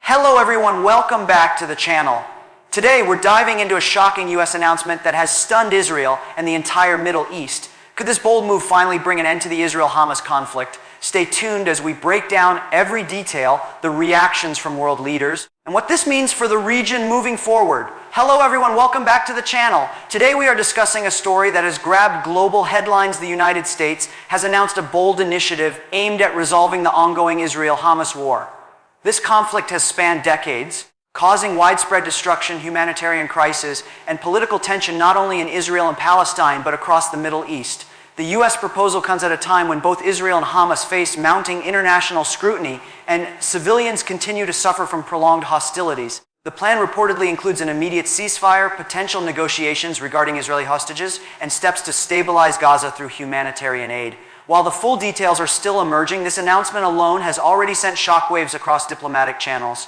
Hello everyone, welcome back to the channel. Today we're diving into a shocking US announcement that has stunned Israel and the entire Middle East. Could this bold move finally bring an end to the Israel-Hamas conflict? Stay tuned as we break down every detail, the reactions from world leaders, and what this means for the region moving forward. Hello everyone, welcome back to the channel. Today we are discussing a story that has grabbed global headlines. The United States has announced a bold initiative aimed at resolving the ongoing Israel-Hamas war. This conflict has spanned decades, causing widespread destruction, humanitarian crisis, and political tension not only in Israel and Palestine, but across the Middle East. The U.S. proposal comes at a time when both Israel and Hamas face mounting international scrutiny, and civilians continue to suffer from prolonged hostilities. The plan reportedly includes an immediate ceasefire, potential negotiations regarding Israeli hostages, and steps to stabilize Gaza through humanitarian aid. While the full details are still emerging, this announcement alone has already sent shockwaves across diplomatic channels.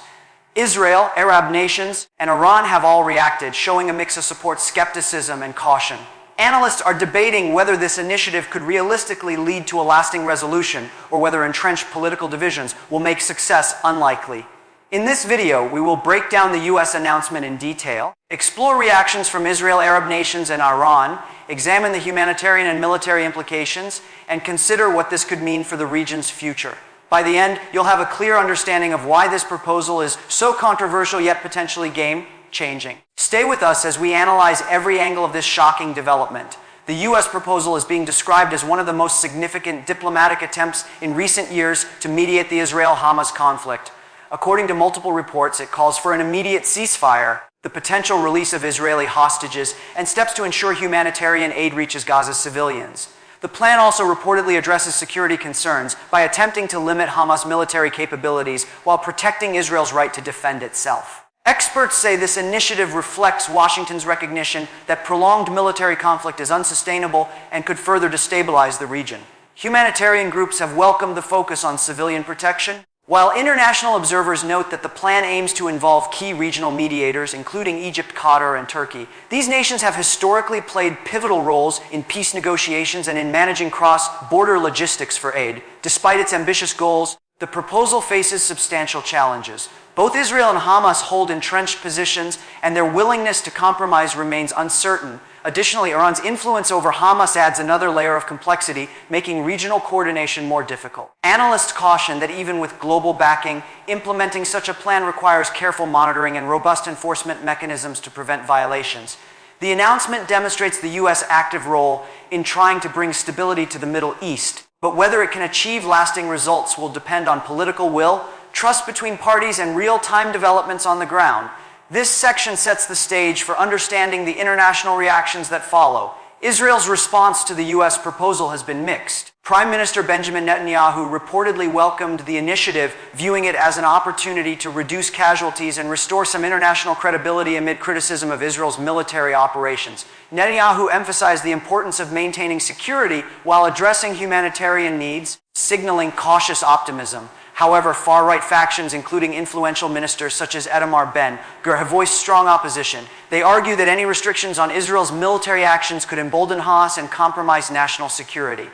Israel, Arab nations, and Iran have all reacted, showing a mix of support, skepticism, and caution. Analysts are debating whether this initiative could realistically lead to a lasting resolution, or whether entrenched political divisions will make success unlikely. In this video, we will break down the US announcement in detail, explore reactions from Israel, Arab nations, and Iran, examine the humanitarian and military implications, and consider what this could mean for the region's future. By the end, you'll have a clear understanding of why this proposal is so controversial yet potentially game-changing. Stay with us as we analyze every angle of this shocking development. The US proposal is being described as one of the most significant diplomatic attempts in recent years to mediate the Israel-Hamas conflict. According to multiple reports, it calls for an immediate ceasefire, the potential release of Israeli hostages, and steps to ensure humanitarian aid reaches Gaza's civilians. The plan also reportedly addresses security concerns by attempting to limit Hamas military capabilities while protecting Israel's right to defend itself. Experts say this initiative reflects Washington's recognition that prolonged military conflict is unsustainable and could further destabilize the region. Humanitarian groups have welcomed the focus on civilian protection, while international observers note that the plan aims to involve key regional mediators, including Egypt, Qatar, and Turkey. These nations have historically played pivotal roles in peace negotiations and in managing cross-border logistics for aid. Despite its ambitious goals, the proposal faces substantial challenges. Both Israel and Hamas hold entrenched positions, and their willingness to compromise remains uncertain. Additionally, Iran's influence over Hamas adds another layer of complexity, making regional coordination more difficult. Analysts caution that even with global backing, implementing such a plan requires careful monitoring and robust enforcement mechanisms to prevent violations. The announcement demonstrates the U.S. active role in trying to bring stability to the Middle East, but whether it can achieve lasting results will depend on political will, trust between parties, and real-time developments on the ground. This section sets the stage for understanding the international reactions that follow. Israel's response to the U.S. proposal has been mixed. Prime Minister Benjamin Netanyahu reportedly welcomed the initiative, viewing it as an opportunity to reduce casualties and restore some international credibility amid criticism of Israel's military operations. Netanyahu emphasized the importance of maintaining security while addressing humanitarian needs, signaling cautious optimism. However, far-right factions, including influential ministers such as Itamar Ben-Gvir, have voiced strong opposition. They argue that any restrictions on Israel's military actions could embolden Hamas and compromise national security.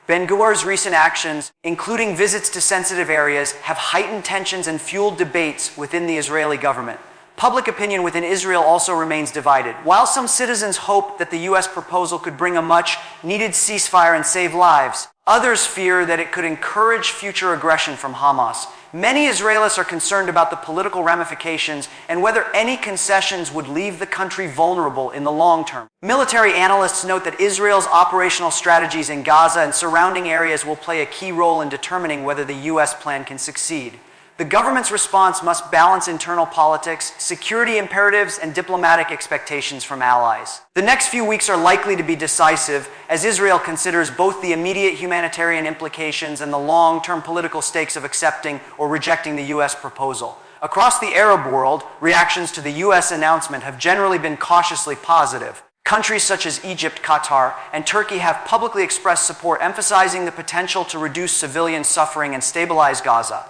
Ben-Gvir's recent actions, including visits to sensitive areas, have heightened tensions and fueled debates within the Israeli government. Public opinion within Israel also remains divided. While some citizens hope that the U.S. proposal could bring a much-needed ceasefire and save lives, others fear that it could encourage future aggression from Hamas. Many Israelis are concerned about the political ramifications and whether any concessions would leave the country vulnerable in the long term. Military analysts note that Israel's operational strategies in Gaza and surrounding areas will play a key role in determining whether the U.S. plan can succeed. The government's response must balance internal politics, security imperatives, and diplomatic expectations from allies. The next few weeks are likely to be decisive as Israel considers both the immediate humanitarian implications and the long-term political stakes of accepting or rejecting the U.S. proposal. Across the Arab world, reactions to the U.S. announcement have generally been cautiously positive. Countries such as Egypt, Qatar, and Turkey have publicly expressed support, emphasizing the potential to reduce civilian suffering and stabilize Gaza.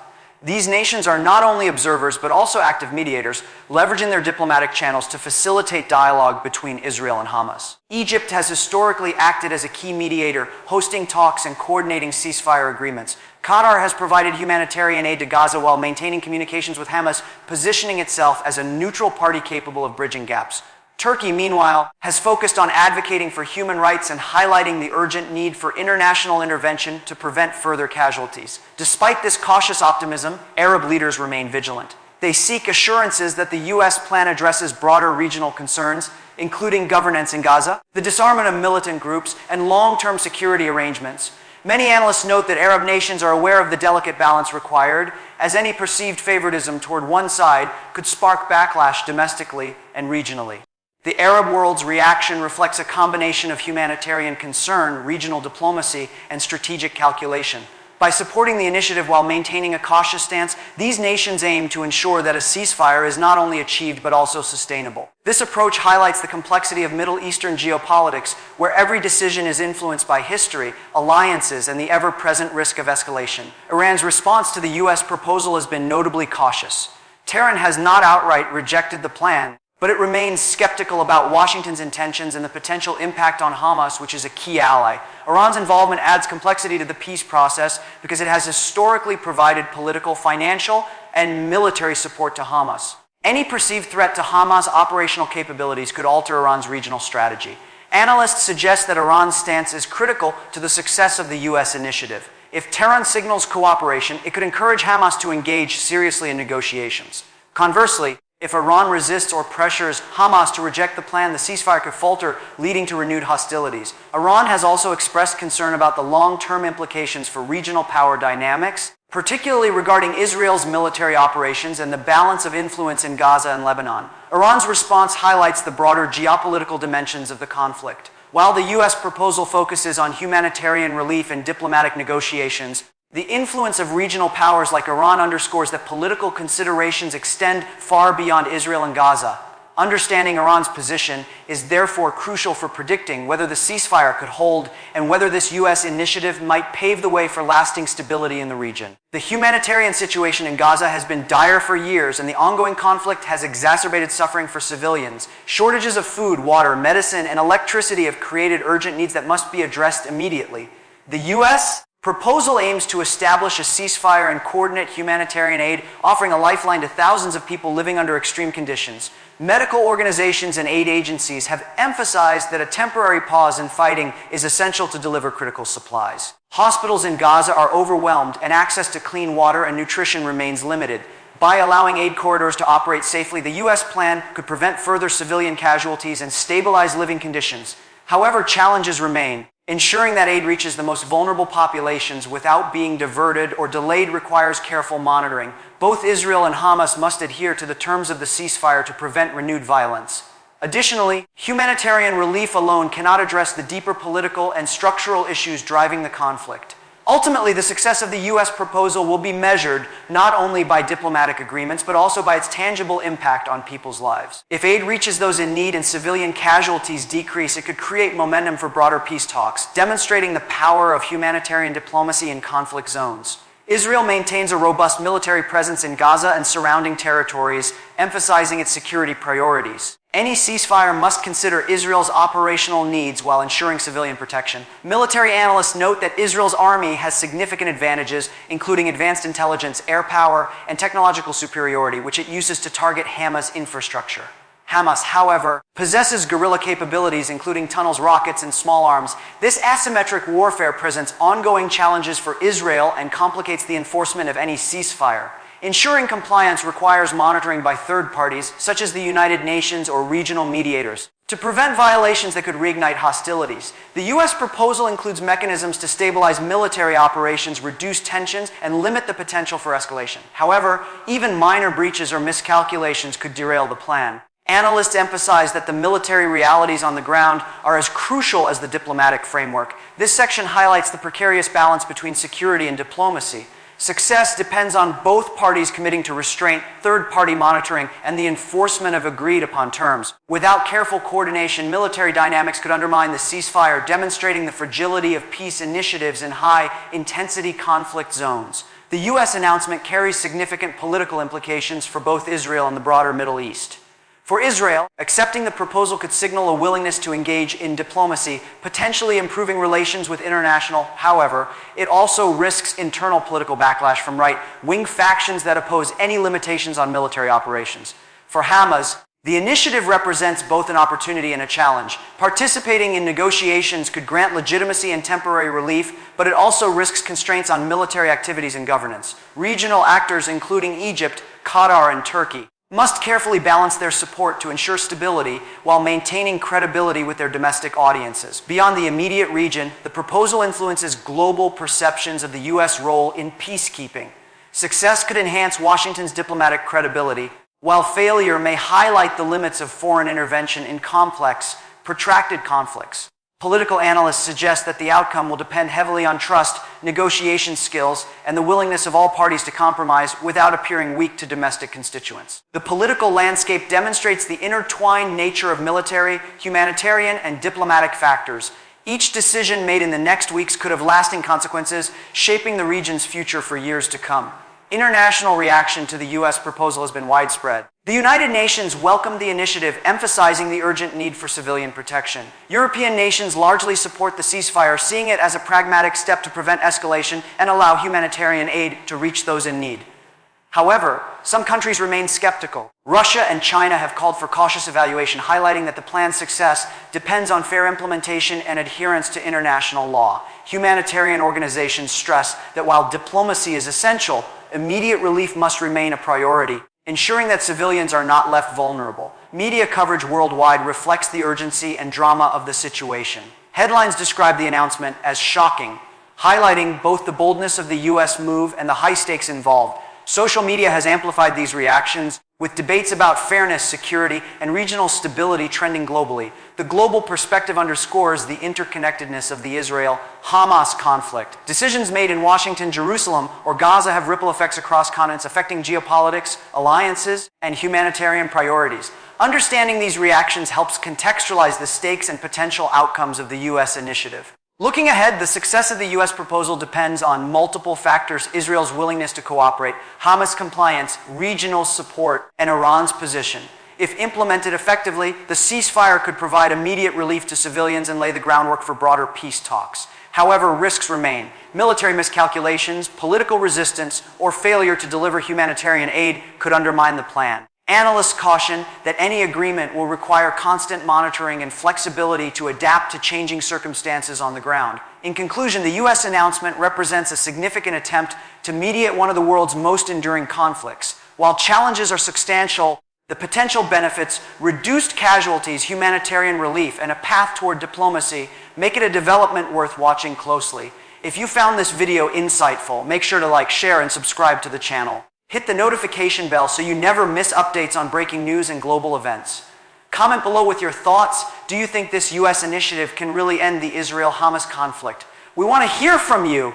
These nations are not only observers but also active mediators, leveraging their diplomatic channels to facilitate dialogue between Israel and Hamas. Egypt has historically acted as a key mediator, hosting talks and coordinating ceasefire agreements. Qatar has provided humanitarian aid to Gaza while maintaining communications with Hamas, positioning itself as a neutral party capable of bridging gaps. Turkey, meanwhile, has focused on advocating for human rights and highlighting the urgent need for international intervention to prevent further casualties. Despite this cautious optimism, Arab leaders remain vigilant. They seek assurances that the U.S. plan addresses broader regional concerns, including governance in Gaza, the disarmament of militant groups, and long-term security arrangements. Many analysts note that Arab nations are aware of the delicate balance required, as any perceived favoritism toward one side could spark backlash domestically and regionally. The Arab world's reaction reflects a combination of humanitarian concern, regional diplomacy, and strategic calculation. By supporting the initiative while maintaining a cautious stance, these nations aim to ensure that a ceasefire is not only achieved but also sustainable. This approach highlights the complexity of Middle Eastern geopolitics, where every decision is influenced by history, alliances, and the ever-present risk of escalation. Iran's response to the U.S. proposal has been notably cautious. Tehran has not outright rejected the plan, but it remains skeptical about Washington's intentions and the potential impact on Hamas, which is a key ally. Iran's involvement adds complexity to the peace process because it has historically provided political, financial, and military support to Hamas. Any perceived threat to Hamas' operational capabilities could alter Iran's regional strategy. Analysts suggest that Iran's stance is critical to the success of the U.S. initiative. If Tehran signals cooperation, it could encourage Hamas to engage seriously in negotiations. Conversely, if Iran resists or pressures Hamas to reject the plan, the ceasefire could falter, leading to renewed hostilities. Iran has also expressed concern about the long-term implications for regional power dynamics, particularly regarding Israel's military operations and the balance of influence in Gaza and Lebanon. Iran's response highlights the broader geopolitical dimensions of the conflict. While the U.S. proposal focuses on humanitarian relief and diplomatic negotiations, the influence of regional powers like Iran underscores that political considerations extend far beyond Israel and Gaza. Understanding Iran's position is therefore crucial for predicting whether the ceasefire could hold and whether this U.S. initiative might pave the way for lasting stability in the region. The humanitarian situation in Gaza has been dire for years, and the ongoing conflict has exacerbated suffering for civilians. Shortages of food, water, medicine, and electricity have created urgent needs that must be addressed immediately. The U.S. proposal aims to establish a ceasefire and coordinate humanitarian aid, offering a lifeline to thousands of people living under extreme conditions. Medical organizations and aid agencies have emphasized that a temporary pause in fighting is essential to deliver critical supplies. Hospitals in Gaza are overwhelmed, and access to clean water and nutrition remains limited. By allowing aid corridors to operate safely, the U.S. plan could prevent further civilian casualties and stabilize living conditions. However, challenges remain. Ensuring that aid reaches the most vulnerable populations without being diverted or delayed requires careful monitoring. Both Israel and Hamas must adhere to the terms of the ceasefire to prevent renewed violence. Additionally, humanitarian relief alone cannot address the deeper political and structural issues driving the conflict. Ultimately, the success of the U.S. proposal will be measured not only by diplomatic agreements, but also by its tangible impact on people's lives. If aid reaches those in need and civilian casualties decrease, it could create momentum for broader peace talks, demonstrating the power of humanitarian diplomacy in conflict zones. Israel maintains a robust military presence in Gaza and surrounding territories, emphasizing its security priorities. Any ceasefire must consider Israel's operational needs while ensuring civilian protection. Military analysts note that Israel's army has significant advantages, including advanced intelligence, air power, and technological superiority, which it uses to target Hamas infrastructure. Hamas, however, possesses guerrilla capabilities, including tunnels, rockets, and small arms. This asymmetric warfare presents ongoing challenges for Israel and complicates the enforcement of any ceasefire. Ensuring compliance requires monitoring by third parties, such as the United Nations or regional mediators, to prevent violations that could reignite hostilities. The U.S. proposal includes mechanisms to stabilize military operations, reduce tensions, and limit the potential for escalation. However, even minor breaches or miscalculations could derail the plan. Analysts emphasize that the military realities on the ground are as crucial as the diplomatic framework. This section highlights the precarious balance between security and diplomacy. Success depends on both parties committing to restraint, third-party monitoring, and the enforcement of agreed-upon terms. Without careful coordination, military dynamics could undermine the ceasefire, demonstrating the fragility of peace initiatives in high-intensity conflict zones. The U.S. announcement carries significant political implications for both Israel and the broader Middle East. For Israel, accepting the proposal could signal a willingness to engage in diplomacy, potentially improving relations with international. However, it also risks internal political backlash from right-wing factions that oppose any limitations on military operations. For Hamas, the initiative represents both an opportunity and a challenge. Participating in negotiations could grant legitimacy and temporary relief, but it also risks constraints on military activities and governance. Regional actors, including Egypt, Qatar, and Turkey, must carefully balance their support to ensure stability while maintaining credibility with their domestic audiences. Beyond the immediate region, the proposal influences global perceptions of the U.S. role in peacekeeping. Success could enhance Washington's diplomatic credibility, while failure may highlight the limits of foreign intervention in complex, protracted conflicts. Political analysts suggest that the outcome will depend heavily on trust, negotiation skills, and the willingness of all parties to compromise without appearing weak to domestic constituents. The political landscape demonstrates the intertwined nature of military, humanitarian, and diplomatic factors. Each decision made in the next weeks could have lasting consequences, shaping the region's future for years to come. International reaction to the U.S. proposal has been widespread. The United Nations welcomed the initiative, emphasizing the urgent need for civilian protection. European nations largely support the ceasefire, seeing it as a pragmatic step to prevent escalation and allow humanitarian aid to reach those in need. However, some countries remain skeptical. Russia and China have called for cautious evaluation, highlighting that the plan's success depends on fair implementation and adherence to international law. Humanitarian organizations stress that while diplomacy is essential, immediate relief must remain a priority, ensuring that civilians are not left vulnerable. Media coverage worldwide reflects the urgency and drama of the situation. Headlines describe the announcement as shocking, highlighting both the boldness of the U.S. move and the high stakes involved. Social media has amplified these reactions, with debates about fairness, security, and regional stability trending globally. The global perspective underscores the interconnectedness of the Israel-Hamas conflict. Decisions made in Washington, Jerusalem, or Gaza have ripple effects across continents, affecting geopolitics, alliances, and humanitarian priorities. Understanding these reactions helps contextualize the stakes and potential outcomes of the U.S. initiative. Looking ahead, the success of the U.S. proposal depends on multiple factors: Israel's willingness to cooperate, Hamas compliance, regional support, and Iran's position. If implemented effectively, the ceasefire could provide immediate relief to civilians and lay the groundwork for broader peace talks. However, risks remain. Military miscalculations, political resistance, or failure to deliver humanitarian aid could undermine the plan. Analysts caution that any agreement will require constant monitoring and flexibility to adapt to changing circumstances on the ground. In conclusion, the U.S. announcement represents a significant attempt to mediate one of the world's most enduring conflicts. While challenges are substantial, the potential benefits, reduced casualties, humanitarian relief, and a path toward diplomacy make it a development worth watching closely. If you found this video insightful, make sure to like, share, and subscribe to the channel. Hit the notification bell so you never miss updates on breaking news and global events. Comment below with your thoughts. Do you think this U.S. initiative can really end the Israel-Hamas conflict? We want to hear from you.